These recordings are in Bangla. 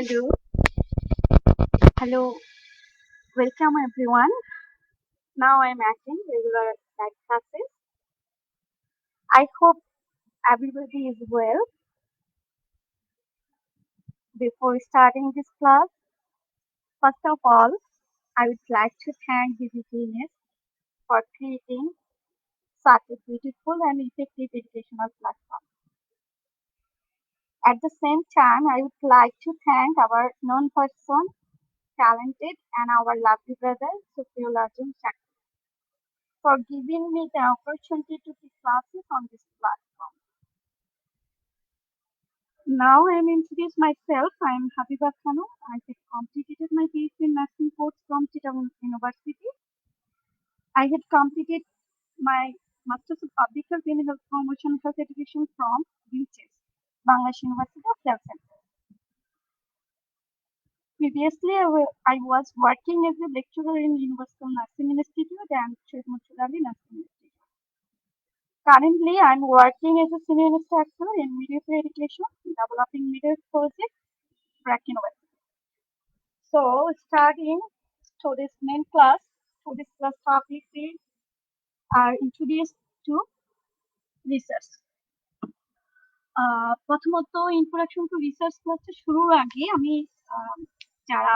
Hello, welcome everyone. Now I'm acting regular night classes. I hope everybody is well. Before starting this class, first of all, I would like to thank the Genius for creating such a beautiful and effective educational platform. At the same time, I would like to thank our known person, talented, and our lovely brother, Supriyo Arjun Chakri, for giving me the opportunity to teach classes on this platform. Now I am introduce myself. I am Habiba Khanu. I have completed my BSc in nursing course from Chittagong University. I had completed my Masters of Public Health in Health Promotion Health Education from BCS, Bangladesh University of Health Center. Previously, I was working as a lecturer in Universal Nursing Institute and Syed Murshid Ali Nursing Institute. Currently, I am working as a senior instructor in midwifery education, developing midwifery project, BRAC University. So, starting today's main class, today's class topic is introduced to research. প্রথমত ইন্ট্রোডাকশন টু রিসার্চ ক্লাসটা শুরুর আগে আমি যারা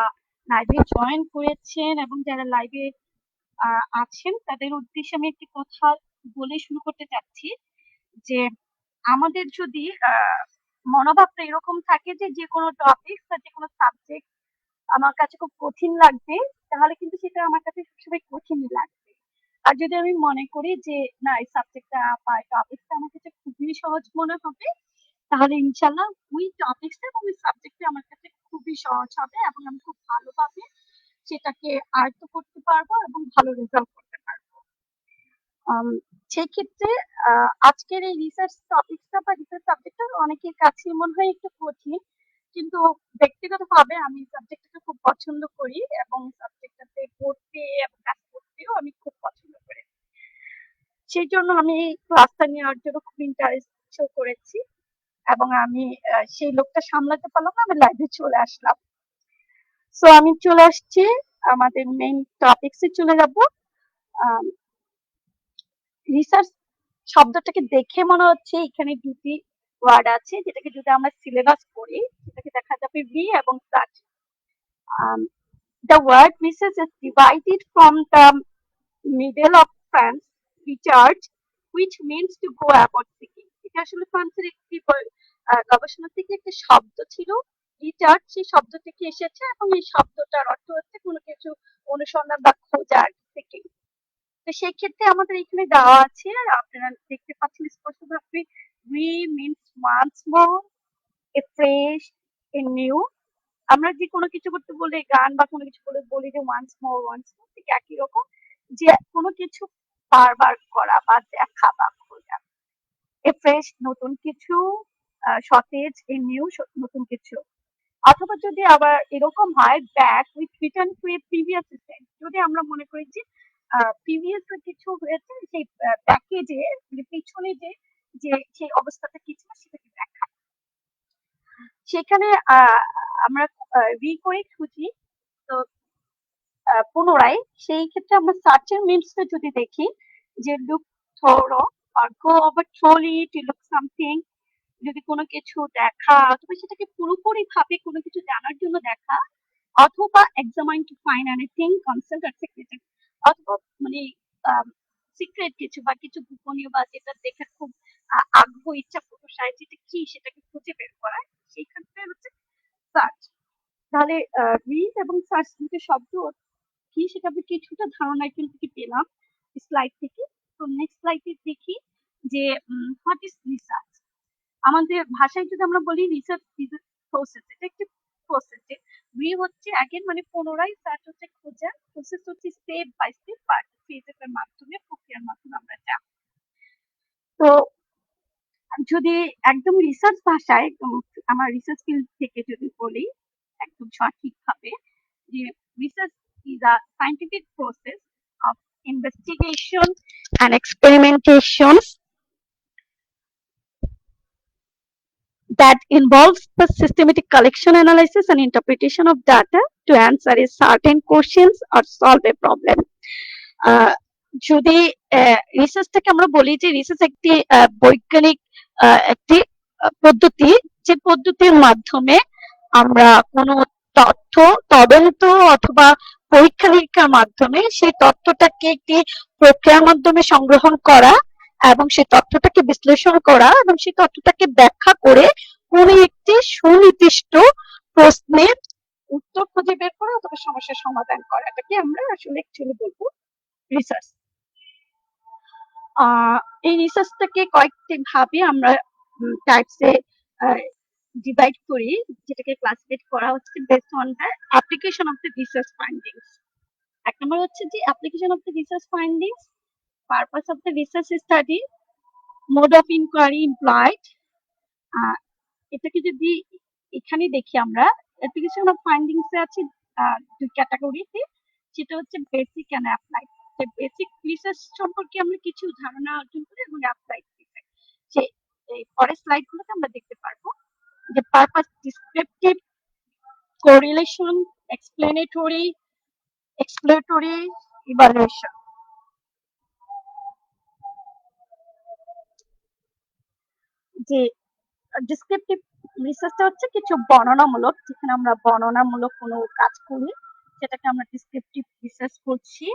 লাইভে জয়েন করেছেন এবং যারা লাইভে আছেন তাদের উদ্দেশ্যে আমি একটি কথা বলে শুরু করতে চাচ্ছি যে আমাদের যদি মনোভাবটা এরকম থাকে যে কোনো টপিক বা যে কোনো সাবজেক্ট আমার কাছে খুব কঠিন লাগবে তাহলে কিন্তু সেটা আমার কাছে সবসময় কঠিনই লাগবে। আর যদি আমি মনে করি যে না এই সাবজেক্টটা বা টপিকটা আমার কাছে খুবই সহজ মনে হবে তাহলে ইনশাল্লাহ ওই টপিকসটা এবং ওই সাবজেক্টটা আমার কাছে খুবই সহজ হবে এবং আমি খুব ভালোভাবে সেটাকে আয়ত্ত করতে পারবো এবং ভালো রেজাল্ট করতে পারবো। সেক্ষেত্রে আজকের এই রিসার্চ টপিকটা বা রিসার্চ সাবজেক্টটা অনেকের কাছে মনে হয় একটু কঠিন, কিন্তু ব্যক্তিগতভাবে আমি সাবজেক্টটাকে খুব পছন্দ করি এবং সাবজেক্টটাতে পড়তে এবং কাজ করতেও আমি খুব পছন্দ করি। সেই জন্য আমি এই ক্লাসটা নেওয়ার জন্য খুব ইন্টারেস্ট শো করেছি এবং আমি সেই লোকটা সামলাতে পারলাম না, আমি লাইভে চলে আসলাম। সো আমি চলে আসছি আমাদের মেইন টপিকসে চলে যাব। রিসার্চ শব্দটাকে দেখে মনে হচ্ছে এখানে দুটি ওয়ার্ড আছে, যেটাকে যদি আমরা সিলেবাস করি সেটাকে দেখা যাবে রি এবং search. The word research is divided from the middle of French research, which means to go about seeking. এটা আসলে ফ্রান্সের একটি গবেষণা থেকে একটা শব্দ ছিল, রিসার্চ সেই শব্দ থেকে এসেছে এবং এই শব্দটার অর্থ হচ্ছে কোনো কিছু অনুসন্ধান বা খোঁজার থেকে। তো সেই ক্ষেত্রে আমাদের এখানে দেওয়া আছে, আপনারা দেখতে পাচ্ছেন স্পষ্টভাবে, re means once more, a fresh, a new. আমরা যে কোনো কিছু করতে বলে গান বা কোনো কিছু বলি যে ওয়ান্স মোর ঠিক একই রকম, যে কোনো কিছু বারবার করা বা দেখা বা খোঁজা। এ ফ্রেশ নতুন কিছু, সতেজ, এ নিউ নতুন কিছু। অথবা যদি আবার এরকম হয় back with return to A previous state, যদি আমরা মনে করি যে প্রিভিয়াস কিছু হয়েছে সেই ব্যাকে যে পিছনে যে সেই অবস্থাটা কিছু সেটাকে দেখা, সেখানে আমরা রি করে খুঁজি। তো পুনরায় সেই ক্ষেত্রে আমরা সার্চের মিনসটা যদি দেখি যে লুক থ্রো আর go over thoroughly to look something, যদি কোনো কিছু দেখা অথবা সেটাকে পুরোপুরি ভাবে কোনো কিছু জানার জন্য দেখা, অথবা examine to find anything concealed আর সিক্রেট, অথবা মানে সিক্রেট কিছু বা কিছু গোপনীয় বা যেটা দেখে খুব আগ্রহ ইচ্ছা প্রকাশ হয় যেটা কি সেটাকে খুঁজে বের করা, সেই ক্ষেত্রে হচ্ছে সার্চ। তাহলে রিড এবং সার্চ দুটো শব্দ কি সেটা আমি কিছুটা ধারণা এখান থেকে পেলাম স্লাইড থেকে। তো নেক্সট স্লাইডে দেখি যে হোয়াট ইজ রিসার্চ। আমাদের ভাষায় যদি আমরা বলি রিসার্চ ইজ এ প্রসেস, এটা একটি প্রসেস। রি হচ্ছে আগের মানে পুনরায়, সার্চ হচ্ছে খোঁজা, প্রসেস হচ্ছে স্টেপ বাই স্টেপ বা ফেজের মাধ্যমে, প্রক্রিয়ার মাধ্যমে আমরা যাব। তো যদি একদম রিসার্চ ভাষায় আমার রিসার্চ ফিল্ড থেকে যদি বলি একদম সঠিকভাবে, যে research is a scientific process of investigation and experimentation that involves the systematic collection, analysis, and interpretation of data to answer a certain questions or solve a problem. যদি রিসার্চটাকে আমরা বলি যে রিসার্চ একটি বৈজ্ঞানিক একটি পদ্ধতি, যে পদ্ধতির মাধ্যমে আমরা কোনো তথ্য তদন্ত অথবা পরীক্ষা নিরীক্ষার মাধ্যমে সেই তথ্যটাকে একটি প্রক্রিয়ার মাধ্যমে সংগ্রহণ করা এবং সেই তথ্যটাকে বিশ্লেষণ করা এবং সেই তথ্যটাকে ব্যাখ্যা করে কোনো একটি সুনির্দিষ্ট প্রশ্নের উত্তর খুঁজে বের করা অথবা সমস্যার সমাধান করা, এটাকে আমরা আসলে অ্যাকচুয়ালি বলবো রিসার্চ। এই রিসার্চটাকে কয়েকটি ভাবে আমরা টাইপসে ডিভাইড করি, যেটাকে ক্লাসিফাইড করা হচ্ছে based on the application of the research findings. এক নম্বর হচ্ছে যে application of the research findings, purpose of the research study, mode of inquiry employed. এটাকে যদি এখানে দেখি আমরা অ্যাপ্লিকেশন অফ ফাইন্ডিংস এ আছে দুই ক্যাটাগরিতে, যেটা হচ্ছে basic and applied. Basic research সম্পর্কে আমরা কিছু ধারণা অর্জন করি এবং অ্যাপ্লাইড রিসার্চ যে এই পরের স্লাইডগুলোতে আমরা দেখতে পারবো যে purpose, descriptive, correlation, explanatory, exploratory, evaluation. যে ডিসক্রিপটিভ রিসার্চটা হচ্ছে কিছু বর্ণনামূলক, যেখানে আমরা বর্ণনামূলক কোনো কাজ করি সেটাকে আমরা ডিসক্রিপটিভ রিসার্চ করছি।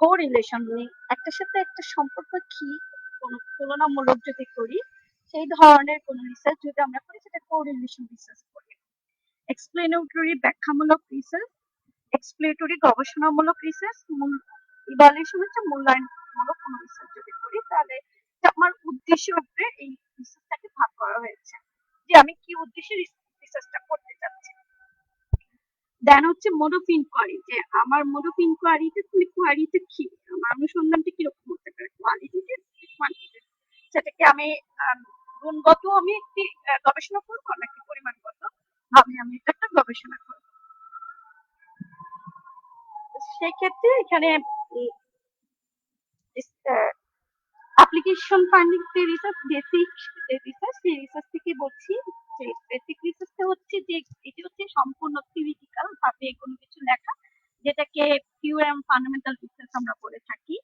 কোরিলেশন মানে একটার সাথে একটা সম্পর্ক কি, কোনো তুলনামূলক যদি করি সেই ধরনের কোনো রিসার্চ যদি আমরা করি সেটা কোরিলেশন রিসার্চ করি। এক্সপ্লেনেটরি ব্যাখ্যামূলক রিসার্চ, এক্সপ্লেটরি গবেষণামূলক রিসার্চ, ইভালুয়েশন হচ্ছে মূল্যায়নমূলক কোনো রিসার্চ যদি করি তাহলে আমার উদ্দেশ্যের উপরে এই রিসার্চটাকে ভাগ করা হয়েছে যে আমি কি উদ্দেশ্যে রিসার্চটা করতে চাচ্ছি। দেন হচ্ছে মোড অফ ইনকোয়ারি, যে আমার মোড অফ ইনকোয়ারিতে কোয়ারিতে কি, আমার অনুসন্ধানটা কিরকম হতে পারে, কোয়ালিটিটিভ, কোয়ান্টিটিভ, সেটাকে আমি গুণগত আমি একটি গবেষণা করবো নাকি পরিমাণগত ভাবে আমি এটা একটা গবেষণা করবো। সেক্ষেত্রে এখানে অ্যাপ্লিকেশন ফাইন্ডিং যে রিসার্চ, বেসিক রিসার্চ, সেই রিসার্চ থেকে বলছি যে বেসিক রিসার্চটা হচ্ছে যে এটি হচ্ছে সম্পূর্ণ থিওরিটিক্যাল ভাবে কোনো কিছু লেখা, যেটাকে পিওর এন্ড ফান্ডামেন্টাল রিসার্চ আমরা বলে থাকি।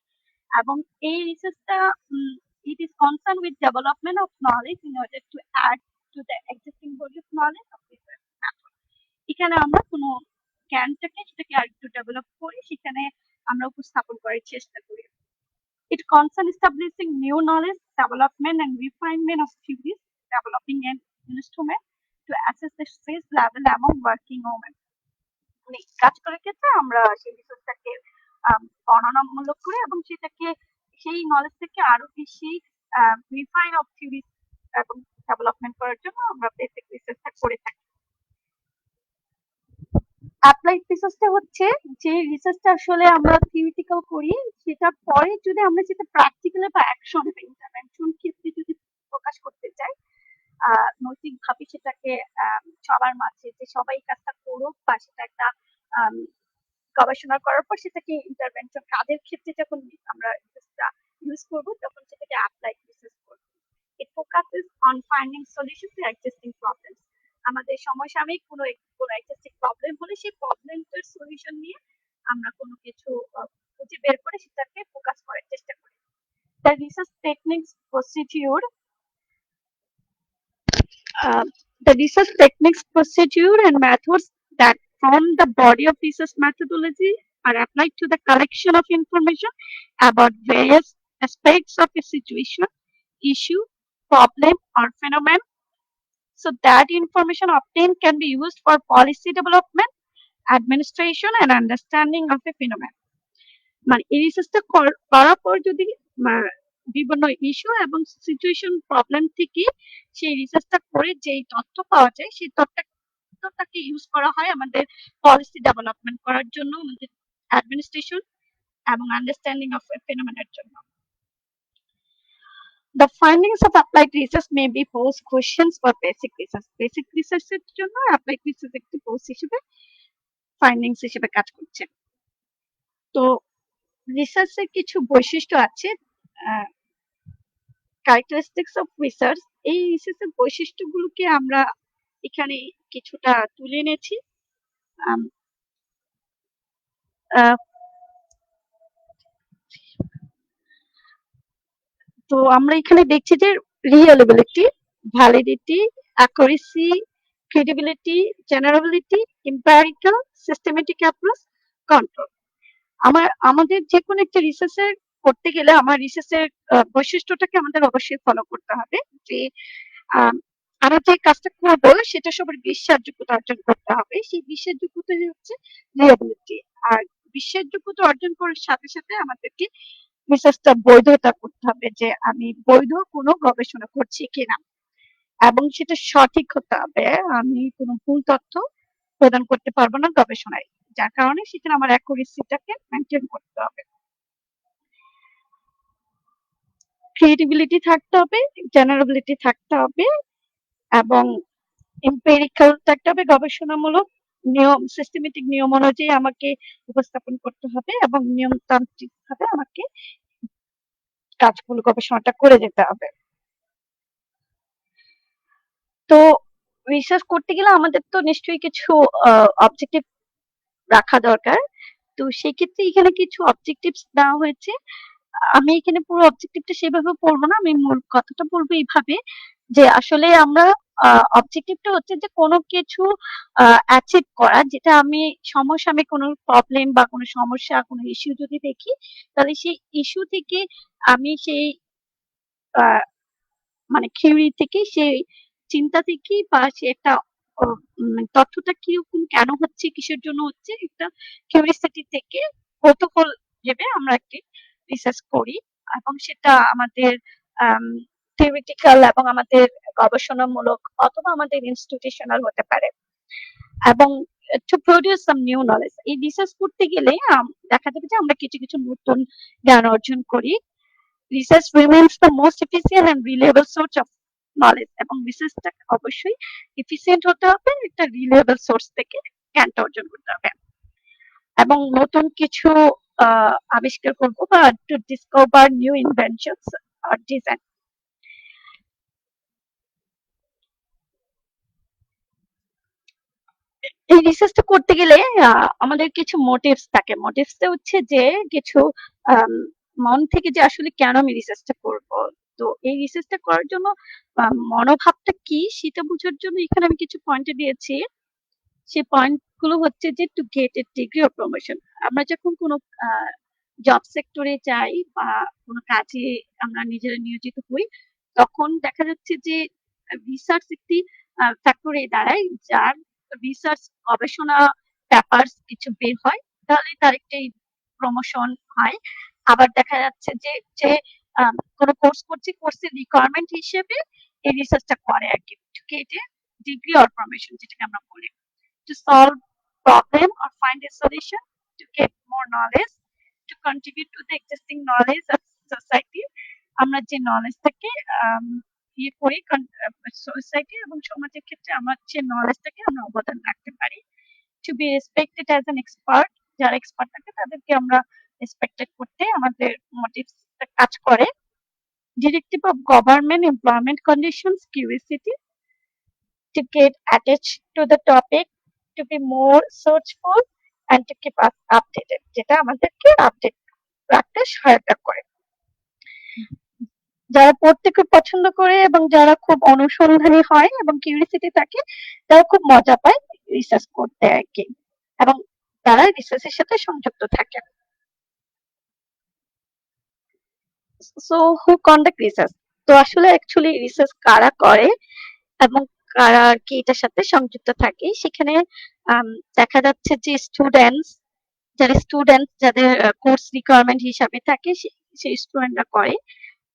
এবং এই রিসার্চটা it is concerned with development of knowledge in order to add to the existing body of knowledge of research method. এখানে আমরা কোনো জ্ঞানটাকে সেটাকে আরেকটু ডেভেলপ করি, সেখানে আমরা উপস্থাপন করার চেষ্টা করি। It concerns establishing new knowledge, development and refinement of theories, developing an instrument to assess the stress level among working women. মানে কাজ করার ক্ষেত্রে আমরা সেই রিসার্চটাকে বর্ণনামূলক করে এবং সেটাকে সেই নলেজ থেকে আরো বেশি রিফাইন অফ থিওরিজ এবং ডেভেলপমেন্ট করার জন্য আমরা বেসিক রিসার্চটা করে থাকি। অ্যাপ্লাইড রিসার্চটা হচ্ছে যে রিসার্চটা আসলে আমরা থিওরিটিক্যাল করি, সেটা পরে যদি আমরা যেটা প্র্যাকটিক্যালি বা অ্যাকশন বা ইন্টারভেনশন ক্ষেত্রে যদি প্রকাশ করতে চাই, নৈতিকভাবে সেটাকে সবার মাঝে যে সবাই কাজটা করুক বা সেটা একটা গবেষণা করার পর সেটাকে ইন্টারভেনশন কাজের ক্ষেত্রে যখন আমরা রিসার্চটা ইউজ করবো তখন সেটাকে অ্যাপ্লাইড রিসার্চ করবো। It focuses on finding solutions to existing problems. আমাদের সমসাময়িক কোনো এক্সিস্টিং প্রবলেম হলে সেই প্রবলেমটার সলিউশন নিয়ে আমরা কোনো কিছু খুঁজে বের করে সেটাকে ফোকাস করার চেষ্টা করি। The research techniques procedure and methods that form the body of research methodology are applied to the collection of information about various aspects of a situation, issue, problem, or phenomenon, so that information obtained can be used for policy development, administration, and understanding of a phenomenon. মানে এই রিসার্চটা করার পর যদি বিভিন্ন ইস্যু এবং সিচুয়েশন প্রবলেম থেকে সেই রিসার্চটা করে যেই তথ্য পাওয়া যায় সেই তথ্যটাকে ইউজ করা হয় আমাদের পলিসি ডেভেলপমেন্ট করার জন্য, আমাদের অ্যাডমিনিস্ট্রেশন এবং আন্ডারস্ট্যান্ডিং অফ ফেনোমেনার জন্য। The findings of applied research may be pose questions for basic research. Basic research এর জন্য applied research একটি পোস্ট হিসেবে ফাইন্ডিংস হিসেবে কাজ করছে। তো রিসার্চের কিছু বৈশিষ্ট্য আছে, characteristics of research, এই রিসার্চের বৈশিষ্ট্যগুলোকে আমরা এখানে কিছুটা তুলে এনেছি। আম, আহ, তো আমরা এখানে দেখছি যে reliability, validity, accuracy, credibility, generalizability, empirical, systematic approach, control. আমাদের যে কোনো একটা রিসার্চের করতে গেলে আমার রিসার্চের বৈশিষ্ট্যটাকে আমাদের অবশ্যই ফলো করতে হবে যে আম, আমরা যে কাজটা করবো সেটা সবার বিশ্বাসযোগ্যতা অর্জন করতে হবে। সেই বিশ্বাসযোগ্যতা হচ্ছে রিয়েবিলিটি। আর বিশ্বাসযোগ্যতা অর্জন করার সাথে সাথে আমাদেরকে রিসার্চটা বৈধতা করতে হবে যে আমি বৈধ কোনো গবেষণা করছি কিনা, এবং সেটা সঠিক হতে হবে। আমি কোনো ভুল তথ্য প্রদান করতে পারবো না গবেষণায়, যার কারণে সেখানে আমার অ্যাকুরেসিটাকে মেনটেন করতে হবে। ক্রিয়েটিবিলিটি থাকতে হবে, জেনারেবিলিটি থাকতে হবে, এবং এম্পিরিক্যাল থাকতে হবে, গবেষণামূলক নিয়ম, সিস্টেমেটিক নিয়ম অনুযায়ী আমাকে উপস্থাপন করতে হবে, এবং নিয়মতান্ত্রিক ভাবে আমাকে কাজগুলো গবেষণাটা করে যেতে হবে। তো রিসার্চ করতে গেলে আমাদের তো নিশ্চয়ই কিছু অবজেক্টিভ রাখা দরকার। তো সেক্ষেত্রে এখানে কিছু অবজেক্টিভস দেওয়া হয়েছে। আমি এখানে পুরো অবজেক্টিভটা সেভাবে পড়বো না, আমি মূল কথাটা বলবো এইভাবে যে আসলে আমরা অবজেক্টিভটা হচ্ছে যে কোনো কিছু অ্যাচিভ করা, যেটা আমি সমসাময়িক কোনো প্রবলেম বা কোনো সমস্যা, কোনো ইস্যু যদি দেখি, তাহলে সেই ইস্যু থেকে আমি সেই মানে থিওরি থেকে, সেই চিন্তা থেকে, বা সে একটা তথ্যটা কিরকম, কেন হচ্ছে, কিসের জন্য হচ্ছে, একটা কিউরিসিটি থেকে কৌতূহল ভেবে আমরা একটি রিসার্চ করি, এবং সেটা আমাদের থিওরিটিক্যাল এবং আমাদের গবেষণামূলক অথবা আমাদের ইনস্টিটিউশনাল হতে পারে। এবং to produce some new knowledge, এই রিসার্চ করতে গেলে দেখা যাবে যে আমরা কিছু কিছু নতুন জ্ঞান অর্জন করি। Research remains the most efficient and reliable source of knowledge, এবং রিসার্চটা অবশ্যই এফিসিয়েন্ট হতে হবে, একটা রিলায়েবল সোর্স থেকে জ্ঞানটা অর্জন করতে হবে, এবং নতুন কিছু আবিষ্কার করব, বা টু ডিসকভার নিউ ইনভেনশনস আর ডিজাইন। এই রিসার্চটা করতে গেলে আমাদের কিছু মোটিভস থাকে। মোটিভসটা হচ্ছে যে কিছু আম, মন থেকে যে আসলে কেন আমি রিসার্চটা করব। তো এই রিসার্চটা করার জন্য মনোভাবটা কি সেটা বোঝার জন্য এখানে আমি কিছু পয়েন্ট দিয়েছি। সেই পয়েন্ট গুলো হচ্ছে যে to get A degree of promotion. আমরা যখন কোনো জব সেক্টরে যাই বা কোনো কাজে আমরা নিজেরা নিয়োজিত হই, তখন দেখা যাচ্ছে যে রিসার্চ একটি ফ্যাক্টরে দাঁড়ায়, যার রিসার্চ গবেষণা পেপারস কিছু বের হয়, তাহলে তার একটি প্রমোশন হয়। আবার দেখা যাচ্ছে যে যে কোনো কোর্স করছে, কোর্সের রিকোয়ারমেন্ট হিসেবে এই রিসার্চটা করে আর কি, to get A degree or promotion যেটাকে আমরা বলি। To solve problem or find a solution, to get more knowledge, to contribute to the existing knowledge of society, আমরা যে নলেজটাকে ইয়ে করি সোসাইটি এবং সমাজের ক্ষেত্রে আমার যে নলেজটাকে আমরা অবদান রাখতে পারি। To be respected as an expert, যারা এক্সপার্ট থাকে তাদেরকে আমরা রেসপেক্টেড করতে আমাদের মোটিভস কাজ করে। Directive of government employment conditions, curiosity, to get attached to the topic, to be more searchful, and to keep us updated, যেটা আমাদেরকে আপডেট রাখতে সহায়তা করে। যারা পড়তে খুব পছন্দ করে এবং যারা খুব অনুসন্ধানী হয় এবং কিউরিসিটি থাকে, তারা খুব মজা পায় রিসার্চ করতে আর কি, এবং তারা রিসার্চের সাথে সংযুক্ত থাকে। সো হু কন্ডাক্ট রিসার্চ, তো আসলে অ্যাকচুয়ালি রিসার্চ কারা করে এবং কারা আর কি এটার সাথে সংযুক্ত থাকে, সেখানে দেখা যাচ্ছে যে স্টুডেন্টস, যারা স্টুডেন্ট যাদের কোর্স রিকোয়ারমেন্ট হিসাবে থাকে সেই স্টুডেন্টরা করে,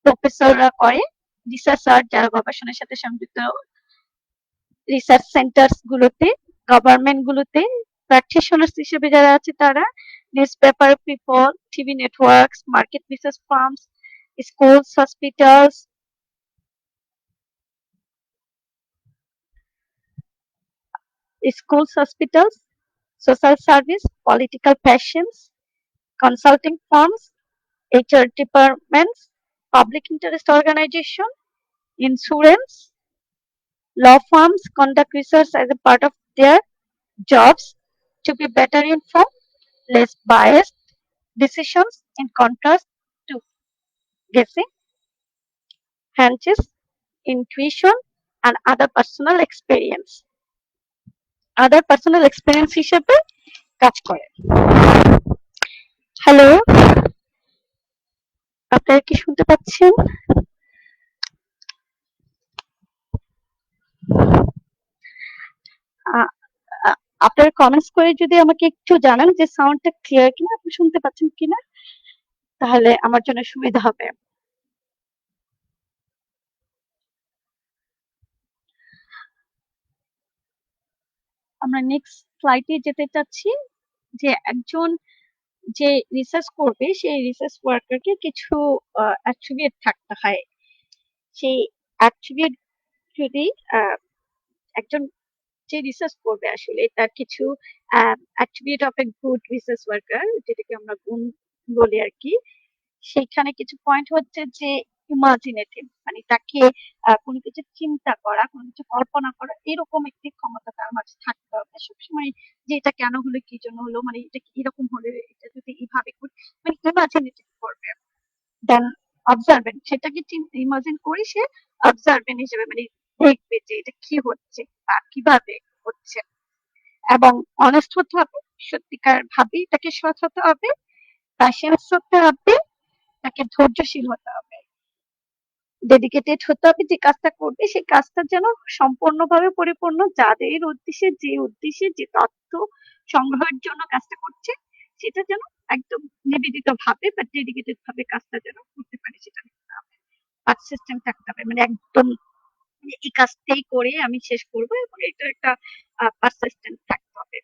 প্রফেসররা করে, রিসার্চার যারা গবেষণার সাথে সংযুক্ত রিসার্চ সেন্টার্স গুলোতে, গভর্নমেন্ট গুলোতে, প্র্যাকটিশনার্স হিসেবে যারা আছে তারা, newspaper people, TV networks, market research firms, schools, hospitals, social service, political passions, consulting firms, HR departments, public interest organization, insurance, law firms conduct research as a part of their jobs to be better informed, less biased decisions in contrast to guessing, hunches, intuition, and other personal experience. Other personal experience হিসেবে কাজ করে। হ্যালো, আপনারা কি শুনতে পাচ্ছেন? আপনারা কমেন্টস করে যদি আমাকে একটু জানান যে সাউন্ডটা ক্লিয়ার কিনা, আপনি শুনতে পাচ্ছেন কিনা, তাহলে আমার জন্য সুবিধা হবে। আমরা নেক্সট স্লাইডে যেতে চাচ্ছি যে একজন যে রিসার্চ করবে সেই রিসার্চ ওয়ার্কারকে কিছু অ্যাট্রিবিউট থাকতে হয়। সেই অ্যাট্রিবিউট যদি একজন যে রিসার্চ করবে আসলে তার কিছু attribute of a good research worker, যেটাকে আমরা গুণ বলি আর কি, সেইখানে কিছু পয়েন্ট হচ্ছে যে ইমাজিনেটিভ, মানে তাকে কোনো কিছু চিন্তা করা, কোনো কিছু কল্পনা করা, এরকম একটি ক্ষমতা তার মাঝে থাকতে হবে সবসময়, যে এটা কেন হলো, কি জন্য হলো, মানে এটা এরকম হলে, এটা যদি এইভাবে করি, মানে ইমাজিনেটিভ করবে। দেন অবজারভেন্ট, সেটাকে ইমাজিন করে সে অবজারভেন্ট হিসেবে মানে দেখবে যে এটা কি হচ্ছে বা কিভাবে হচ্ছে। এবং অনেস্ট হতে হবে, সত্যিকার ভাবেই তাকে সৎ হতে হবে, প্যাশনেট হতে হবে, তাকে ধৈর্যশীল হতে হবে, ডেডিকেটেড হতে হবে, যে কাজটা করবে সেই কাজটা যেন সম্পূর্ণভাবে পরিপূর্ণ, যাদের উদ্দেশ্যে যে তথ্য সংগ্রহের জন্য কাজটা করছে সেটা যেন একদম নিবেদিত ভাবে বা ডেডিকেটেড ভাবে কাজটা যেন করতে পারে, সেটা দেখতে হবে। পারসিস্টেন্ট থাকতে হবে, মানে একদম এই কাজটাই করে আমি শেষ করবো, এবং এটা একটা পারসিস্টেন্ট থাকতে হবে।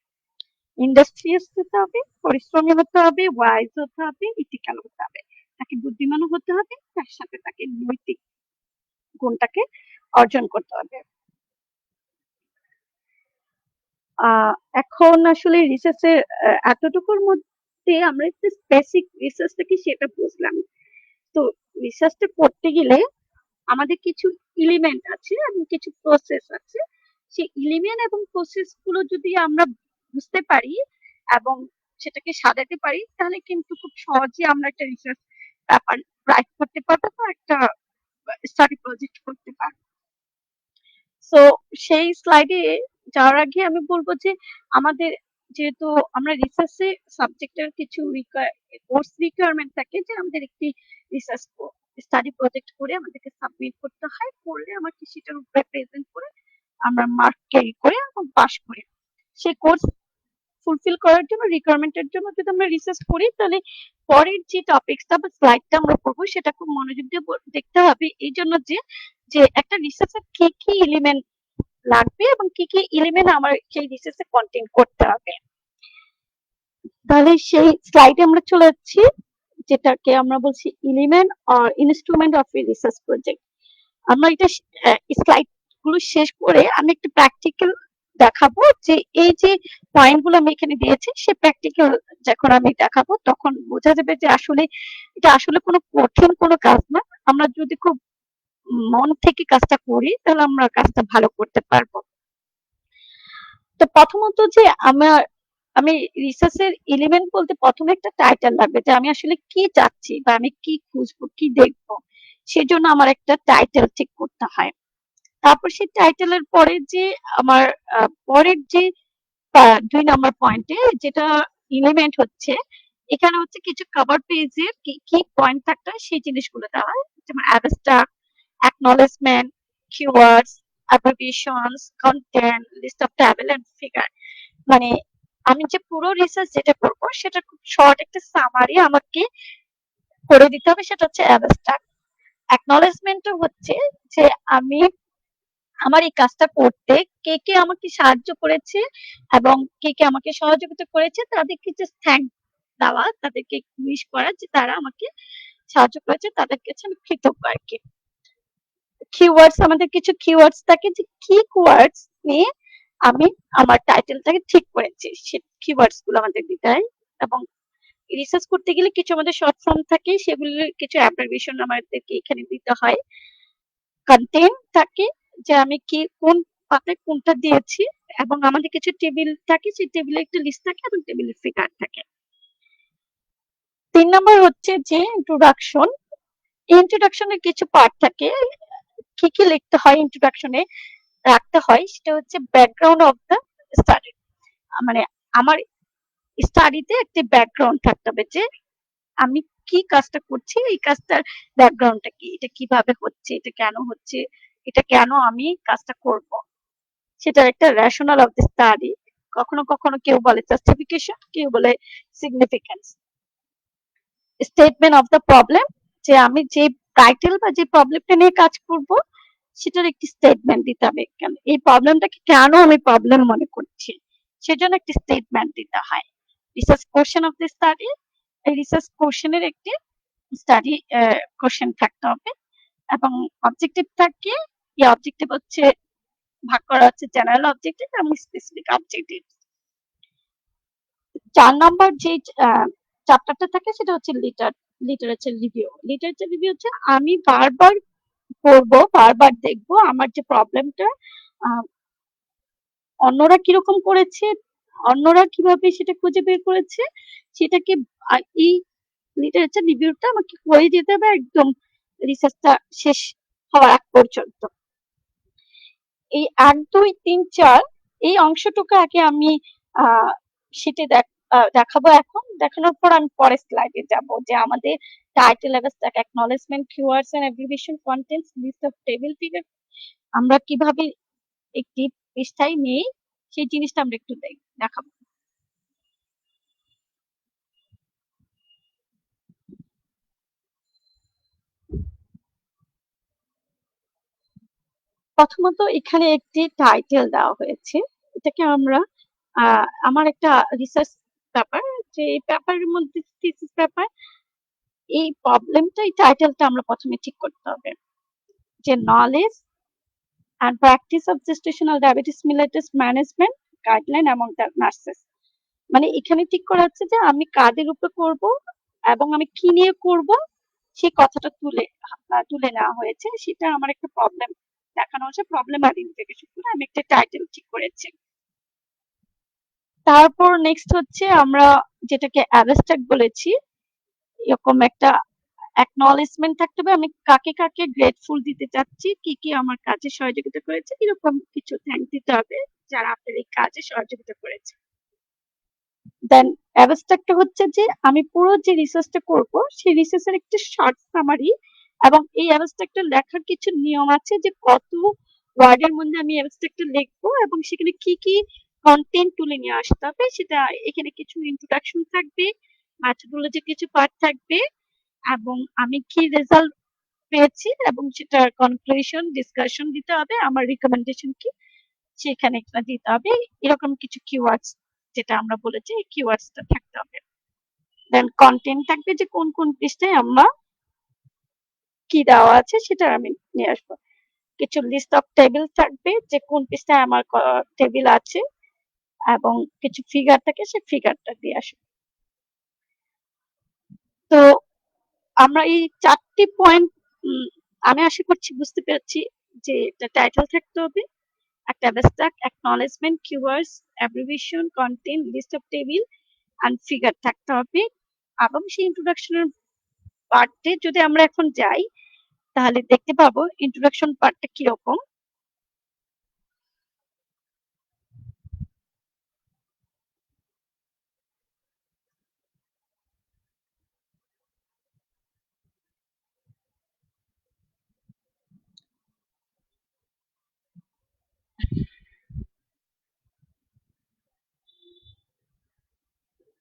ইন্ডাস্ট্রিয়াস হতে হবে, পরিশ্রমী হতে হবে, ওয়াইজ হতে হবে, ইথিক্যাল হতে হবে, তাকে বুদ্ধিমানও হতে হবে, তার সাথে তাকে নৈতিক গুণটাকে অর্জন করতে হবে। এখন আসলে রিসার্চের এতটুকুর মধ্যে আমরা একটু বেসিক রিসার্চটা কি সেটা বুঝলাম। তো রিসার্চটা করতে গেলে আমাদের কিছু এলিমেন্ট আছে এবং কিছু প্রসেস আছে। সেই এলিমেন্ট এবং প্রসেস গুলো যদি আমরা বুঝতে পারি এবং সেটাকে সাজাতে পারি, তাহলে কিন্তু খুব সহজে আমরা একটা রিসার্চ পেপার রাইট করতে পারবো বা একটা স্টাডি প্রজেক্ট করতে পারবো। সো সেই স্লাইডে যাওয়ার আগে আমি বলবো যে আমাদের যেহেতু আমরা রিসার্চে সাবজেক্টের কিছু কোর্স রিকোয়ারমেন্ট থাকে, যে আমাদের একটি রিসার্চ স্টাডি প্রজেক্ট করে আমাদেরকে সাবমিট করতে হয়, করলে আমাকে সেটার উপরে প্রেজেন্ট করে আমরা মার্ক ক্যারি করে এবং পাস করি। সেই কোর্স ফুলফিল করার জন্য, রিকোয়ারমেন্টের জন্য যদি আমরা রিসার্চ করি, তাহলে পরের যে টপিকসটা বা স্লাইডটা আমরা পড়বো সেটা খুব মনোযোগ দিয়ে দেখতে হবে, এই জন্য যে যে একটা রিসার্চের কি কি এলিমেন্ট লাগবে এবং কি কি এলিমেন্ট আমার সেই রিসার্চে কন্টেইন করতে হবে। তাহলে সেই স্লাইডে আমরা চলে যাচ্ছি, যেটাকে আমরা বলছি element or instrument of a research project. আমরা এটা স্লাইড গুলো শেষ করে আমি একটা প্র্যাকটিক্যাল দেখাবো, যে এই যে পয়েন্ট গুলো আমি এখানে দিয়েছি সে প্র্যাকটিক্যাল যখন আমি দেখাবো তখন বোঝা যাবে যে আসলে এটা আসলে কোনো কঠিন কোনো কাজ না। আমরা যদি খুব মন থেকে কাজটা করি তাহলে আমরা কাজটা ভালো করতে পারবো। তো প্রথমত যে আমি রিসার্চের এলিমেন্ট বলতে প্রথমে একটা টাইটেল লাগবে, যে আমি আসলে কি চাচ্ছি বা আমি কি খুঁজবো, কি দেখবো, সেজন্য আমার একটা টাইটেল ঠিক করতে হয়। তারপর সেই টাইটেলের পরে যে আমার পরের যে 2 নম্বর পয়েন্টে যেটা এলিমেন্ট হচ্ছে, এখানে হচ্ছে কিছু কভার পেজের কি কি পয়েন্ট থাকতে হয় সেই জিনিসগুলো দেওয়া হয়, যেমন abstract, acknowledgement, keywords, abbreviations, content, list of table and figure. মানে আমি যে পুরো রিসার্চ যেটা করব সেটা খুব শর্ট একটা সামারি আমাকে করে দিতে হবে, সেটা হচ্ছে অ্যাবস্ট্রাক্ট। অ্যাকনলেজমেন্ট হচ্ছে যে আমি আমার এই কাজটা করতে কে কে আমাকে সাহায্য করেছে এবং কে কে আমাকে সহযোগিতা করেছে তাদেরকে জাস্ট থ্যাংক দেওয়া, তাদেরকে উইশ করা যে তারা আমাকে সাহায্য করেছে, তাদের কাছে আমি কৃতজ্ঞ আর কি। কিওয়ার্ডস, আমাদের কিছু কিওয়ার্ডস থাকে, যে কি কিওয়ার্ডস নিয়ে আমি আমার টাইটেলটাকে ঠিক করেছি, সেই কিওয়ার্ডস গুলো আমাদের দিতে হয়। এবং রিসার্চ করতে গেলে কিছু আমাদের শর্ট ফর্ম থাকে, সেগুলোর কিছু অ্যাব্রিভিয়েশন আমাদেরকে এখানে দিতে হয়। কন্টেন্ট থাকে যে আমি কি কোন পাতায় কোনটা দিয়েছি, এবং আমাদের কিছু টেবিল থাকে, সেই টেবিলে একটা লিস্ট থাকে এবং টেবিলের ফিগার থাকে। 3 নম্বর হচ্ছে যে ইন্ট্রোডাকশন। ইন্ট্রোডাকশনের কিছু পার্ট থাকে, কি কি লিখতে হয় ইন্ট্রোডাকশনে রাখতে হয়, সেটা হচ্ছে ব্যাকগ্রাউন্ড অফ দ্য স্টাডি। মানে আমার স্টাডিতে একটা ব্যাকগ্রাউন্ড থাকতে হবে, যে আমি কি কাজটা করছি, এই কাজটার ব্যাকগ্রাউন্ডটা কি, এটা কিভাবে হচ্ছে, এটা কেন হচ্ছে, এটা কেন আমি কাজটা করব, সেটার একটা রেশনাল অফ দ্য স্টাডি। কখনো কখনো কেউ বলে জাস্টিফিকেশন, কেউ বলে significance. Statement of the problem, যে আমি যে টাইটেল বা যে প্রবলেমটা নিয়ে কাজ করব সেটার একটি স্টেটমেন্ট দিতে হবে, এই প্রবলেমটাকে কেন আমি প্রবলেম মনে করছি, সেজন্য একটি স্টেটমেন্ট দিতে হয়। Research question of the study, এই রিসার্চ কোশ্চেনের একটি স্টাডি কোশ্চেন থাকতে হবে, এবং অবজেক্টিভ থাকে। এই অবজেক্টিভ হচ্ছে ভাগ করা হচ্ছে জেনারেল অবজেক্টিভ এবং স্পেসিফিক অবজেক্টিভ। 4 নম্বর যে চ্যাপ্টারটা থাকে সেটা হচ্ছে লিটারেচার রিভিউ। লিটারেচার রিভিউ হচ্ছে আমি বারবার পড়বো, বারবার দেখবো আমার যে প্রবলেমটা অন্যরা কিরকম করেছে, অন্যরা কিভাবে সেটা খুঁজে বের করেছে, সেটাকে এই লিটারেচার রিভিউটা আমাকে করে দিতে হবে একদম রিসার্চটা শেষ হওয়ার আগ পর্যন্ত। এই 1, 2, 3, 4 এই অংশটুকু আগে আমি সেটা দেখাবো। এখন দেখানোর পর আমি পরের স্লাইডে যাব, যে আমাদের title, abstract, acknowledgement, keywords and abbreviation, contents, list of table figure আমরা কিভাবে একটি পৃষ্ঠায় নেই, সেই জিনিসটা আমরা একটু দেখাবো। প্রথমত এখানে একটি টাইটেল দেওয়া হয়েছে, এটাকে আমরা আমার একটা রিসার্চ পেপার, যে এই পেপারের মধ্যে থিসিস পেপার, এই প্রবলেমটা, এই টাইটেলটা আমরা প্রথমে ঠিক করতে হবে, যে knowledge and practice of gestational diabetes mellitus management guideline among the nurses. মানে এখানে ঠিক করা হচ্ছে যে আমি কাদের উপর করব এবং আমি কি নিয়ে করব, সেই কথাটা তুলে নেওয়া হয়েছে। সেটা আমার একটা প্রবলেম দেখানো হচ্ছে, প্রবলেম আইডেন্টিফিকেশন করে আমি একটা টাইটেল ঠিক করেছি। তারপর নেক্সট হচ্ছে আমরা যেটাকে অ্যাবস্ট্রাক্ট বলেছি, এরকম একটা অ্যাকনলেজমেন্ট থাকতে হবে, আমি কাকে কাকে গ্রেটফুল দিতে চাচ্ছি, কি কি আমার কাজে সহযোগিতা করেছে, এরকম কিছু থ্যাংক দিতে হবে যারা আপনার এই কাজে সহযোগিতা করেছে। দেন অ্যাবস্ট্রাক্টটা হচ্ছে যে আমি পুরো যে রিসার্চটা করব সেই রিসার্চের একটা শর্ট সামারি, এবং এই অ্যাবস্ট্রাক্টটা লেখার কিছু নিয়ম আছে, যে কত ওয়ার্ডের মধ্যে আমি অ্যাবস্ট্রাক্টটা লিখবো এবং সেখানে কি কি কন্টেন্ট তুলে নিয়ে আসতে হবে। সেটা এখানে কিছু ইন্ট্রোডাকশন থাকবে, ম্যাথোডোলজির কিছু পার্ট থাকবে, এবং আমি কি রেজাল্ট পেয়েছি এবং সেটার কনক্লুশন ডিসকাশন দিতে হবে, আমার রিকমেন্ডেশন কি সেখানে দিতে হবে। এরকম কিছু কিওয়ার্ডস, যেটা আমরা বলেছি এই কিওয়ার্ডসটা থাকতে হবে। দেন কন্টেন্ট থাকবে, যে কোন কোন পৃষ্ঠায় আমরা কি দেওয়া আছে সেটা আমি নিয়ে আসবো। কিছু লিস্ট অফ টেবিল থাকবে, যে কোন পৃষ্ঠায় আমার টেবিল আছে, এবং কিছু ফিগার থাকে, সেই ফিগারটা দিয়ে আসবো। তো আমরা এই 4টি পয়েন্ট আমি আশা করছি বুঝতে পেরেছি, যে একটা টাইটেল থাকতে হবে, একটা abstract, acknowledgement, keywords, abbreviation, content, list of table and figure থাকতে হবে। এবং সেই ইন্ট্রোডাকশনের পার্টে যদি আমরা এখন যাই, তাহলে দেখতে পাবো ইন্ট্রোডাকশন পার্টটা কিরকম।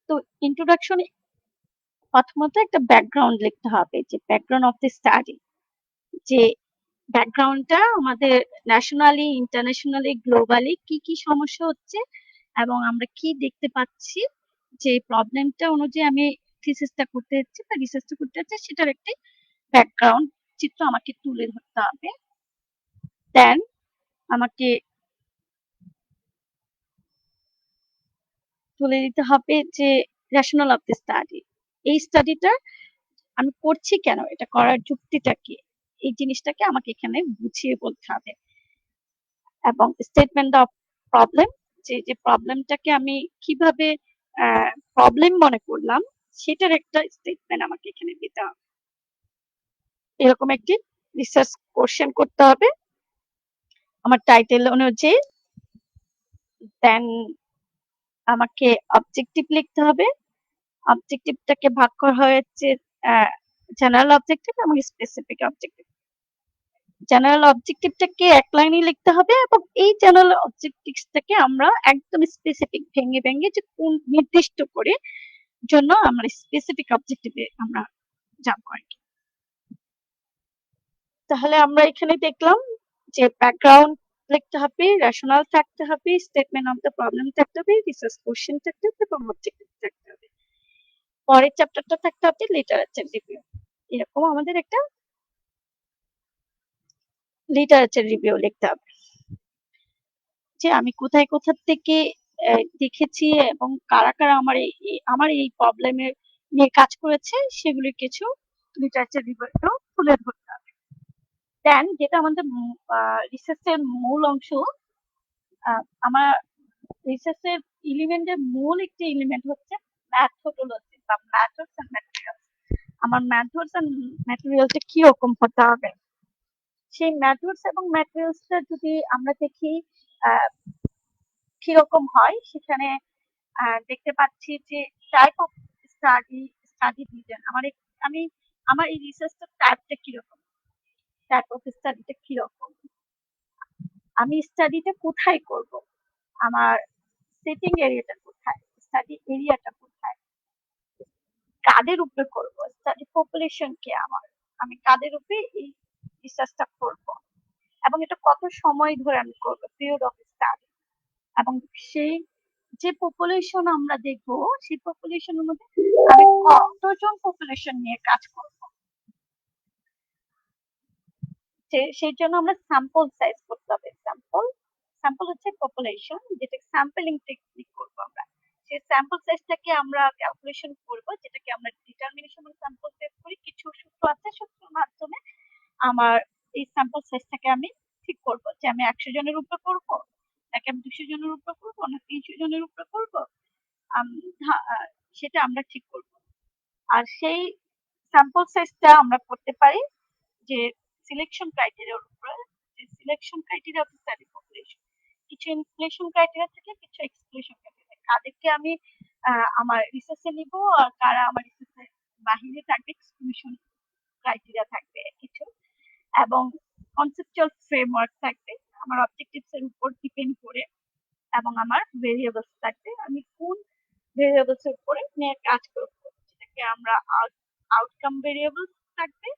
তো ইন্ট্রোডাকশনে প্রথমত একটা ব্যাকগ্রাউন্ড লিখতে হবে, যে ব্যাকগ্রাউন্ড অফ দ্য স্টাডি, যে ব্যাকগ্রাউন্ডটা আমাদের ন্যাশনালি, ইন্টারন্যাশনালি, গ্লোবালি কি কি সমস্যা হচ্ছে এবং আমরা কি দেখতে পাচ্ছি, যে প্রবলেমটা অনুযায়ী আমি থিসিসটা করতে যাচ্ছি বা রিসার্চটা করতে যাচ্ছি, সেটার একটি ব্যাকগ্রাউন্ড চিত্র আমাকে তুলে ধরতে হবে। দেন আমাকে তুলে দিতে হবে যে রেশনাল অফ দ্য স্টাডি, এই স্টাডিটা আমি করছি কেন, এটা করার যুক্তিটা কি, এই জিনিসটাকে আমাকে এখানে বুঝিয়ে বলতে হবে। এবং স্টেটমেন্ট অফ প্রবলেম, যে প্রবলেমটাকে আমি কিভাবে প্রবলেম মনে করলাম সেটার একটা স্টেটমেন্ট আমাকে এখানে দিতে হবে। এরকম একটি রিসার্চ কোশ্চেন করতে হবে আমার টাইটেল অনুযায়ী। দেন আমাকে অবজেক্টিভ লিখতে হবে। অবজেক্টিভটাকে ভাগ করা হয়েছে জেনারেল অবজেক্টিভ এবং স্পেসিফিক অবজেক্টিভ। জেনারেল অবজেক্টিভটাকে এক লাইনে লিখতে হবে এবং এই জেনারেল অবজেক্টিভসটাকে আমরা একদম স্পেসিফিক ভেঙে ভেঙে যে কোন নির্দিষ্ট করে জন্য আমরা স্পেসিফিক অবজেক্টিভে আমরা যাবো আর কি। তাহলে আমরা এখানে দেখলাম যে ব্যাকগ্রাউন্ড লিখতে হবে, রেশনাল থাকতে হবে, স্টেটমেন্ট অফ দ্য প্রবলেম থাকতে হবে, রিসার্চ কোশ্চেন থাকতে হবে এবং অবজেক্টিভ থাকতে হবে। পরের চ্যাপ্টারটা থাকতে হবে লিটারেচার রিভিউ। এরকম আমাদের একটা লিটারেচার রিভিউ লিখতে হবে যে আমি কোথায় কোথা থেকে দেখেছি এবং কারা কারা আমার এই প্রবলেমের নিয়ে কাজ করেছে সেগুলির কিছু লিটারেচার রিভিউ তুলে ধরতে হবে। দেন যেটা আমাদের রিসার্চের মূল অংশ, আমার রিসার্চের এলিমেন্টের মূল একটি এলিমেন্ট হচ্ছে ম্যাথোডোলজি বা ম্যাথডস এন্ড ম্যাটেরিয়ালস। আমার ম্যাথডস এন্ড ম্যাটেরিয়ালটা কি রকম হতে হবে, সেই ম্যাথডস এবং ম্যাটেরিয়ালসটা যদি আমরা দেখি কিরকম হয়, সেখানে দেখতে পাচ্ছি যে টাইপ অফ স্টাডি ডিজাইন আমি আমার এই রিসার্চটার টাইপটা কিরকম, টাইপ অফ স্টাডিটা কিরকম, আমি স্টাডিটা কোথায় করব, আমার সেটিং এরিয়াটা কোথায়, স্টাডি এরিয়াটা কোথায়, কাদের উপরে করব, স্টাডি পপুলেশন কে আমার, আমি কাদের উপরে এই রিসার্চটা করব এবং এটা কত সময় ধরে আমি করব, পিরিয়ড অফ স্টাডি, এবং সেই যে পপুলেশন আমরা দেখব সেই পপুলেশনের মধ্যে আমি কতজন পপুলেশন নিয়ে কাজ করব, সেই জন্য আমরা স্যাম্পল সাইজ করতে হবে। স্যাম্পল হচ্ছে পপুলেশন, যেটা স্যাম্পলিং টেকনিক করব আমরা, সেই স্যাম্পল সাইজটাকে আমরা ক্যালকুলেশন করব, যেটাকে আমরা ডিটারমিনেশন অফ স্যাম্পল সাইজ করি। কিছু সূত্র আছে, সূত্রের মাধ্যমে আমার এই স্যাম্পল সাইজটাকে আমি ঠিক করব যে আমি 100 জনের উপরে করব নাকি আমি 200 জনের উপরে করব না 300 জনের উপরে করব, সেটা আমরা ঠিক করব। আর সেই স্যাম্পল সাইজটা আমরা করতে পারি যে সিলেকশন ক্রাইটেরিয়ার উপরে, যে selection criteria of study population, কিছু ইনক্লুশন ক্রাইটেরিয়া থাকে, কিছু এক্সক্লুশন ক্রাইটেরিয়া, কাদেরকে আমি আমার রিসার্চে নিব আর কারা আমার রিসার্চের বাহিরে থাকবে, এক্সক্লুশন ক্রাইটেরিয়া থাকবে কিছু, এবং কনসেপচুয়াল ফ্রেমওয়ার্ক থাকবে আমার অবজেক্টিভস এর উপর ডিপেন্ড করে, এবং আমার ভেরিয়েবলস থাকবে, আমি কোন ভেরিয়েবলস এর উপরে নিয়ে কাজ করব, যেটাকে আমরা আউটকাম ভেরিয়েবলস থাকবে,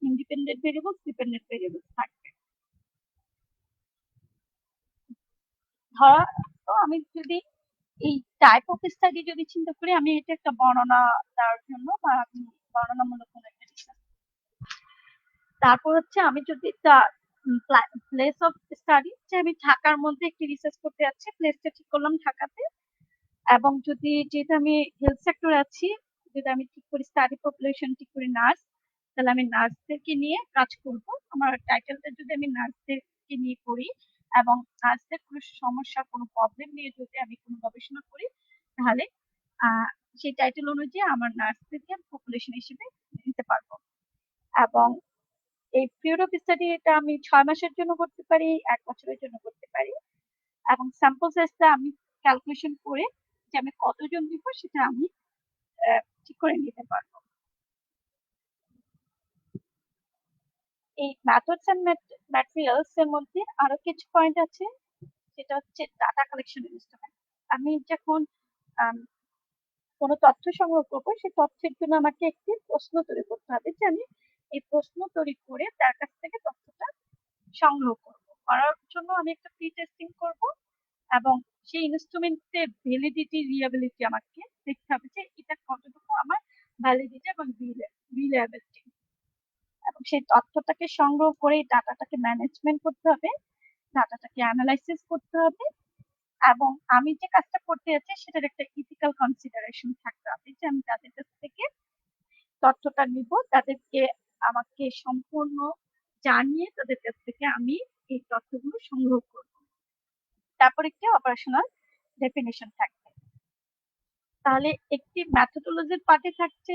ইন্ডিপেন্ডেন্ট ভেরিয়েবলস, ডিপেন্ডেন্ট ভেরিয়েবলস থাকবে। ধরা তো আমি যদি এই টাইপ অফ স্টাডি যদি চিন্তা করি, আমি এটা একটা বর্ণনা দেওয়ার জন্য বা আমি বর্ণনামূলক কোনো একটা রিসার্চ। তারপর হচ্ছে আমি যদি প্লেস অফ স্টাডি, যে আমি ঢাকার মধ্যে একটি রিসার্চ করতে যাচ্ছি, প্লেসটা ঠিক করলাম ঢাকাতে, এবং যদি যেহেতু আমি হেলথ সেক্টরে আছি, যদি আমি ঠিক করি স্টাডি পপুলেশন, ঠিক করি নার্স, তাহলে আমি নার্সদেরকে নিয়ে কাজ করব। আমার টাইটেলটা যদি আমি নার্সদেরকে নিয়ে করি এবং নার্সদের কোনো সমস্যা, কোনো প্রবলেম নিয়ে যদি আমি কোনো গবেষণা করি, তাহলে সেই টাইটেল অনুযায়ী আমার নার্সদেরকে পপুলেশন হিসেবে নিতে পারবো। এবং এই পিরিয়ড অফ স্টাডি এটা আমি 6 মাসের জন্য করতে পারি, 1 বছরের জন্য করতে পারি, এবং স্যাম্পল সাইজটা আমি ক্যালকুলেশন করে যে আমি কতজন দিব সেটা আমি ঠিক করে নিতে পারবো। এই মেথডস এন্ড ম্যাটেরিয়ালস এর মধ্যে আরো কিছু পয়েন্ট আছে, সেটা হচ্ছে ডাটা কালেকশন ইনস্ট্রুমেন্ট। আমি যখন কোনো তথ্য সংগ্রহ করবো, সেই তথ্যের জন্য আমাকে একটি প্রশ্ন তৈরি করতে হবে, যে আমি এই প্রশ্ন তৈরি করে তার কাছ থেকে তথ্যটা সংগ্রহ করবো। করার জন্য আমি একটা প্রি টেস্টিং করব এবং সেই ইনস্ট্রুমেন্টের ভ্যালিডিটি, রিলায়েবিলিটি আমাকে দেখতে হবে যে এটা কতটুকু আমার ভ্যালিডিটি এবং রিলায়েবিলিটি, এবং সেই তথ্যটাকে সংগ্রহ করে ডাটাটাকে ম্যানেজমেন্ট করতে হবে, ডাটাটাকে অ্যানালাইসিস করতে হবে, এবং আমি যে কাজটা করতে যাচ্ছি সেটার একটা ইথিক্যাল কনসিডারেশন থাকতে হবে যে আমি তাদের কাছ থেকে তথ্যটা নিব, তাদেরকে আমাকে সম্পূর্ণ জানিয়ে তাদের কাছ থেকে আমি এই তথ্যগুলো সংগ্রহ করব। তারপর একটি অপারেশনাল ডেফিনিশন থাকবে। তাহলে একটি মেথোডোলজির পার্টে থাকছে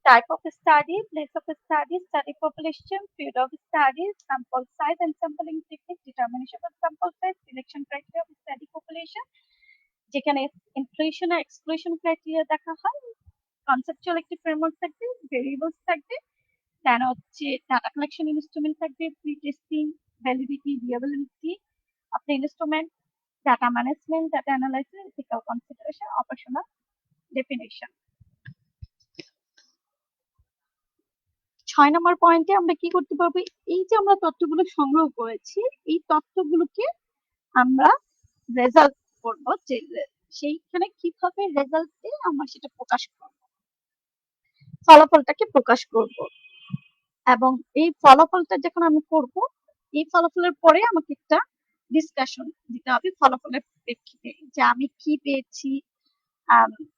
type of study, place of study, study population, period of study, sample size and sampling technique, determination of sample size, selection criteria of study population, যেখানে ইনক্লুশন আর এক্সক্লুশন ক্রাইটেরিয়া দেখা হয়, কনসেপচুয়াল একটি ফ্রেমওয়ার্ক থাকবে, ভেরিয়েবলস থাকবে, দেন হচ্ছে ডাটা কালেকশন ইনস্ট্রুমেন্ট থাকবে, pre testing, validity, viability of the instrument, data management, data analysis, ethical consideration, operational definition. ৬ number পয়েন্টে আমরা কি করতে পারবো, এই যে আমরা তথ্যগুলো সংগ্রহ করেছি এই তথ্যগুলোকে আমরা রেজাল্ট করব, যে সেইখানে কিভাবে রেজাল্টে আমরা সেটা প্রকাশ করব, ফলাফলটাকে প্রকাশ করব। এবং এই ফলাফলটা যখন আমি করব, এই ফলাফলের পরে আমাকে একটা ডিসকাশন দিতে হবে ফলাফলের প্রেক্ষিতে, যে আমি কি পেয়েছি,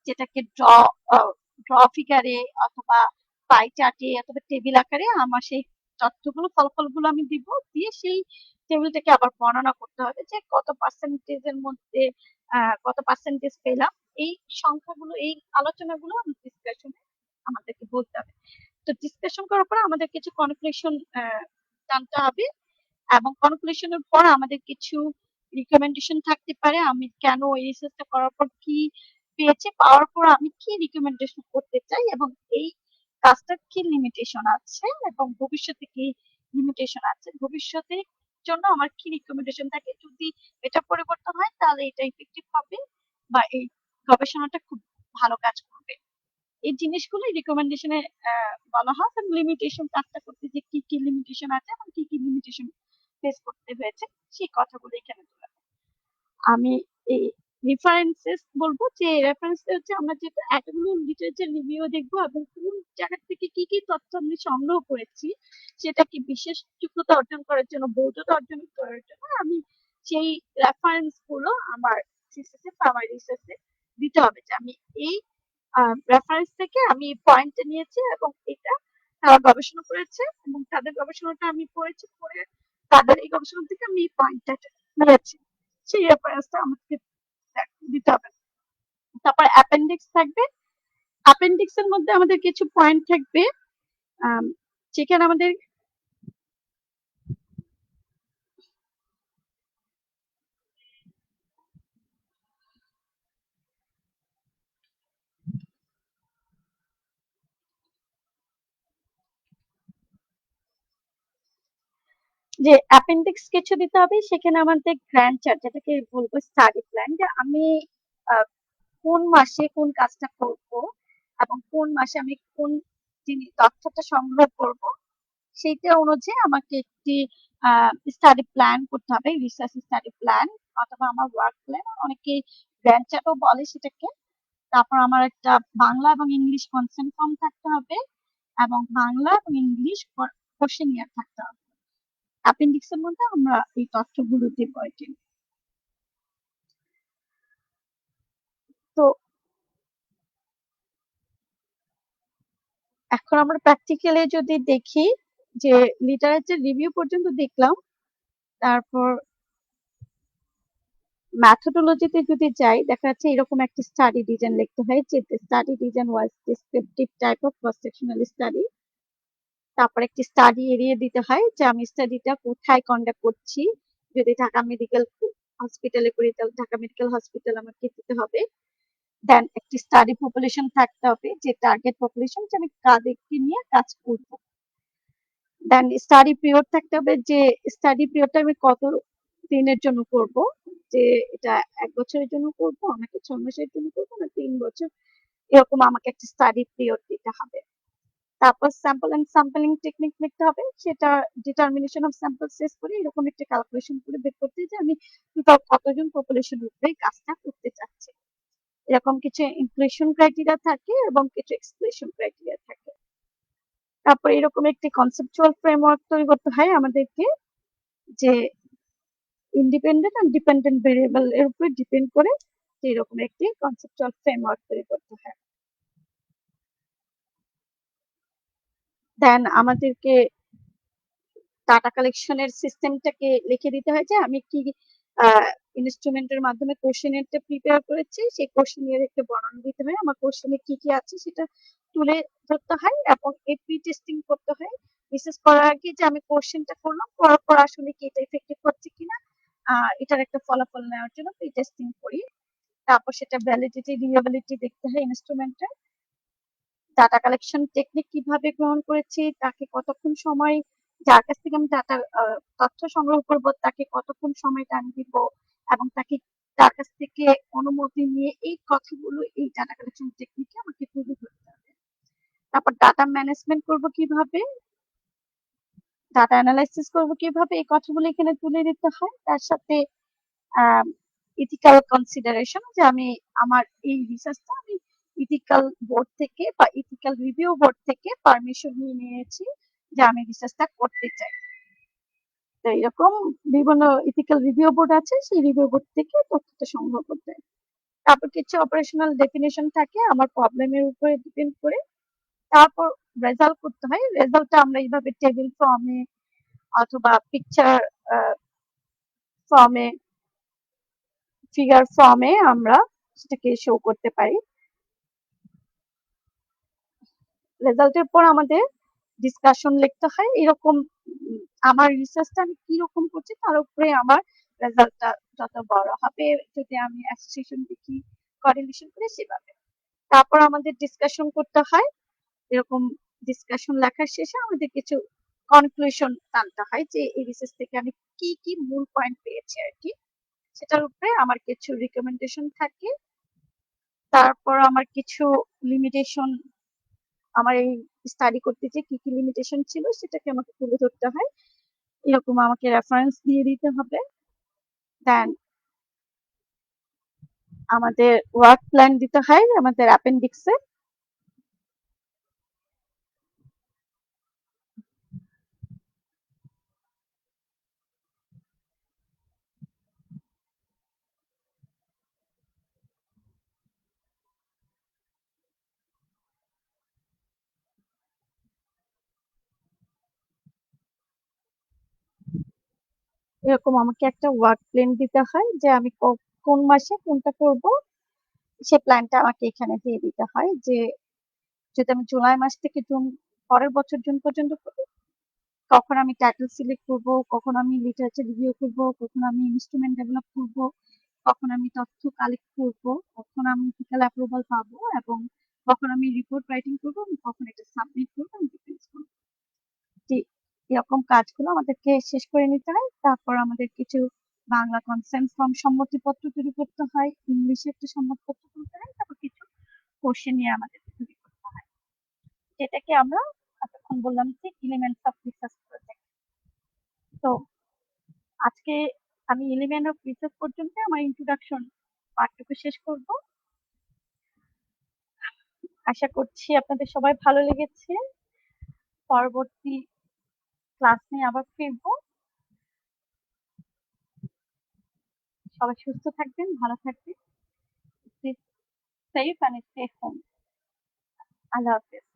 যেটাকে ড্র ফিগারে অথবা পাই চার্টে অথবা টেবিল আকারে আমার সেই তথ্যগুলো ফলাফলগুলো আমি দিব, দিয়ে সেই টেবিলটাকে আবার বর্ণনা করতে হবে যে কত পার্সেন্টেজের মধ্যে কত পার্সেন্টেজ পেলাম। এই সংখ্যাগুলো, এই আলোচনাগুলো ডিসকাশনে আমাদেরকে বলতে হবে। তো ডিসকাশন করার পর আমাদের কিছু কনক্লুশন জানতে হবে, এবং কনক্লুশনের পর আমাদের কিছু রিকমেন্ডেশন থাকতে পারে, আমি কেন এই রিসার্চটা করার পর কি পেয়েছি, পাওয়ার পর আমি কি রিকমেন্ডেশন করতে চাই, এবং এই কাজটার কি লিমিটেশন আছে এবং ভবিষ্যতে কি লিমিটেশন আছে, ভবিষ্যতে জন্য আমার কি রিকমেন্ডেশন থাকে, যদি এটা পরিবর্তন হয় তাহলে এটা ইফেক্টিভ হবে বা এই গবেষণাটা খুব ভালো কাজ করবে। এই জিনিসগুলো রিকমেন্ডেশনে বলা হয়, এবং লিমিটেশন কাজটা করতে যে কি কি লিমিটেশন আছে এবং কি কি লিমিটেশন ফেস করতে হয়েছে সেই কথাগুলো এখানে তোলা। আমি এই রেফারেন্সেস বলবো, যে রেফারেন্স হচ্ছে আমরা যে এতগুলো লিটারেচার রিভিউ দেখবো এবং কোন জায়গা থেকে কি কি তথ্য আমি সংগ্রহ করেছি সেটা কি বিশেষ যোগ্যতা অর্জন করার জন্য, বৈধতা অর্জন করার জন্য আমি সেই রেফারেন্স গুলো আমার থিসিসে বা আমার রিসার্চে দিতে হবে, যে আমি এই রেফারেন্স থেকে আমি পয়েন্টটা নিয়েছি এবং এটা তারা গবেষণা করেছে এবং তাদের গবেষণাটা আমি পড়েছি, পড়ে তাদের এই গবেষণা থেকে আমি এই পয়েন্টটা নিয়েছি, সেই রেফারেন্সটা আমাকে দিতে হবে। তারপর অ্যাপেন্ডিক্স থাকবে, অ্যাপেন্ডিক্স এর মধ্যে আমাদের কিছু পয়েন্ট থাকবে, যেখানে আমাদের যে অ্যাপেন্ডিক্স কিছু দিতে হবে, সেখানে আমাদের গ্র্যান্ড চার্ট, যেটাকে বলবো স্টাডি প্ল্যান, যে আমি কোন মাসে কোন কাজটা করব এবং কোন মাসে আমি কোন তথ্যটা সংগ্রহ করব, সেইটা অনুযায়ী আমাকে একটি স্টাডি প্ল্যান করতে হবে, রিসার্চ স্টাডি প্ল্যান অথবা আমার ওয়ার্ক প্ল্যান, অনেকে গ্র্যান্ড চার্টও বলে সেটাকে। তারপর আমার একটা বাংলা এবং ইংলিশ কনসেন্ট ফর্ম থাকতে হবে এবং বাংলা এবং ইংলিশ কোশ্চেনিয়ার থাকতে হবে। অ্যাপেন্ডিক্স এর মধ্যে আমরা এই তথ্যগুলো দেব। তো এখন আমরা প্র্যাকটিক্যালি যদি দেখি, যে লিটারেচার রিভিউ পর্যন্ত দেখলাম, তারপর ম্যাথোডোলজিতে যদি যাই, দেখা যাচ্ছে এরকম একটা স্টাডি ডিজাইন লিখতে হয়, যে study design was descriptive type of cross sectional study. তারপর একটি স্টাডি এরিয়া দিতে হয়, যে আমি স্টাডিটা কোথায় কন্ডাক্ট করছি, যদি ঢাকা মেডিকেল হসপিটালে করি তাহলে ঢাকা মেডিকেল হসপিটাল আমাকে দিতে হবে। দেন একটি স্টাডি পপুলেশন থাকতে হবে, যে টার্গেট পপুলেশন, যে আমি কাদেরকে নিয়ে কাজ করব। দেন স্টাডি পিরিয়ড থাকতে হবে, যে স্টাডি পিরিয়ডটা আমি কত দিনের জন্য করব, যে এটা 1 বছরের জন্য করব, আমাকে 6 মাসের জন্য করব না 3 বছর, এরকম আমাকে একটা স্টাডি পিরিয়ড দিতে হবে। তারপর স্যাম্পল এন্ড স্যাম্পলিং টেকনিক লিখতে হবে, সেটা ডিটারমিনেশন অফ স্যাম্পল শেষ করে এরকম একটা ক্যালকুলেশন করে বের করতে, যে আমি টোটাল কতজন পপুলেশন উপরে কাজটা করতে চাচ্ছি। এরকম কিছু ইনক্লুশন ক্রাইটেরিয়া থাকে এবং কিছু এক্সক্লুশন ক্রাইটেরিয়া থাকে। তারপর এরকম একটি কনসেপচুয়াল ফ্রেমওয়ার্ক তৈরি করতে হয় আমাদেরকে, যে ইন্ডিপেন্ডেন্ট আর ডিপেন্ডেন্ট ভেরিয়েবল এর উপর ডিপেন্ড করে এরকম একটি কনসেপচুয়াল ফ্রেমওয়ার্ক তৈরি করতে হয়। দেন আমাদেরকে ডাটা কালেকশনের সিস্টেমটাকে লিখে দিতে হয় যে আমি কি ইনস্ট্রুমেন্টের মাধ্যমে কোশ্চেনেরটা প্রিপেয়ার করেছি, সেই কোশ্চেনের একটা বর্ণনা দিতে হয়, আমার কোশ্চেনে কি কি আছে সেটা তুলে ধরতে হয় এবং এপি টেস্টিং করতে হয় বিশেষ করার আগে যে আমি কোশ্চেনটা করলাম, করার পর আসলে কি এটা ইফেক্টিভ হচ্ছে কিনা এটার একটা ফলাফল নেওয়ার জন্য প্রি টেস্টিং করি। তারপর সেটা ভ্যালিডিটি রিলায়েবিলিটি দেখতে হয় ইনস্ট্রুমেন্টের। ডাটা কালেকশন টেকনিক কিভাবে গ্রহণ করেছি, তাকে কতক্ষণ সময়, যার কাছ থেকে আমি ডাটা তথ্য সংগ্রহ করব তাকে কতক্ষণ সময় টাইম দিব এবং তাকে তার কাছ থেকে অনুমতি নিয়ে এই কথাগুলো এই ডাটা কালেকশন টেকনিকে আমাকে তুলে ধরতে হবে। তারপর ডাটা ম্যানেজমেন্ট করব কিভাবে, ডাটা অ্যানালাইসিস করব কিভাবে, এই কথাগুলো এখানে তুলে দিতে হয়। তার সাথে ইথিক্যাল কনসিডারেশন যে আমি আমার এই রিসার্চটা আমি ইথিক্যাল বোর্ড থেকে বা ইথিক্যাল রিভিউ বোর্ড থেকে পারমিশন নিয়ে নিয়েছি যে আমি রিসার্চটা করতে চাই। তো এরকম বিভিন্ন ইথিক্যাল রিভিউ বোর্ড আছে, সেই রিভিউ বোর্ড থেকে তথ্যটা সংগ্রহ করতে হয়। তারপর কিছু অপারেশনাল ডেফিনেশন থাকে আমার প্রবলেমের উপরে ডিপেন্ড করে। তারপর রেজাল্ট করতে হয়, রেজাল্টটা আমরা এইভাবে টেবিল ফর্মে অথবা পিকচার ফর্মে, ফিগার ফর্মে আমরা সেটাকে শো করতে পারি। রেজাল্টের পর আমাদের ডিসকাশন লিখতে হয়। এরকম আমার রিসার্চটা আমি কি রকম করছি তার উপরে আমার রেজাল্টটা যত বড় হবে, যদি আমি অ্যাসোসিয়েশন দেখি কোরিলেশন করে সেভাবে। তারপর আমাদের ডিসকাশন করতে হয়। এরকম ডিসকাশন লেখার শেষে আমাদের কিছু কনক্লুশন টানতে হয় যে এই রিসার্চ থেকে আমি কি কি মূল পয়েন্ট পেয়েছি আর কি, সেটার উপরে আমার কিছু রিকমেন্ডেশন থাকে। তারপর আমার কিছু লিমিটেশন, আমার এই স্টাডি করতে যে কি কি লিমিটেশন ছিল সেটাকে আমাকে তুলে ধরতে হয়, এরকম আমাকে রেফারেন্স দিয়ে দিতে হবে। দেন আমাদের ওয়ার্ক প্ল্যান দিতে হয় আমাদের অ্যাপেন্ডিক্সে। এরকম আমাকে একটা ওয়ার্ক প্ল্যান দিতে হয় যে আমি কোন মাসে কোনটা করব, সে প্ল্যানটা আমাকে এখানে দিয়ে দিতে হয় যে যদি আমি জুলাই মাস থেকে জুন পরের বছর জুন পর্যন্ত করি, কখন আমি টাইটেল সিলেক্ট করব, কখন আমি লিটারেচার রিভিউ করব, কখন আমি ইনস্ট্রুমেন্ট ডেভেলপ করব, কখন আমি তথ্য কালেক্ট করব, কখন আমি ইথিক্যাল অ্যাপ্রুভাল পাবো এবং কখন আমি রিপোর্ট রাইটিং করবো, আমি কখন এটা সাবমিট করবো, আমি ডিফেন্স করবো। এরকম কাজগুলো আমাদেরকে শেষ করে নিতে হয়। তারপর আমাদের কিছু বাংলা কনসেন্ট ফর্ম সম্মতিপত্র তৈরি করতে হয়, ইংলিশে একটা সম্মতিপত্র তুলতে হয়, তারপর কিছু কোশ্চেন নিয়ে আমাদেরকে তৈরি করতে হয়, যেটাকে আমরা এতক্ষণ বললাম যে এলিমেন্টস অফ রিসার্চ প্রজেক্ট। তো আজকে আমি এলিমেন্ট অফ রিসার্চ পর্যন্ত আমার ইন্ট্রোডাকশন পার্টটুকু শেষ করব। আশা করছি আপনাদের সবাই ভালো লেগেছে। পরবর্তী ক্লাস নিয়ে আবার ফিরবো। সবাই সুস্থ থাকবেন, ভালো থাকবেন, stay safe and stay home. আল্লাহ হাফেজ।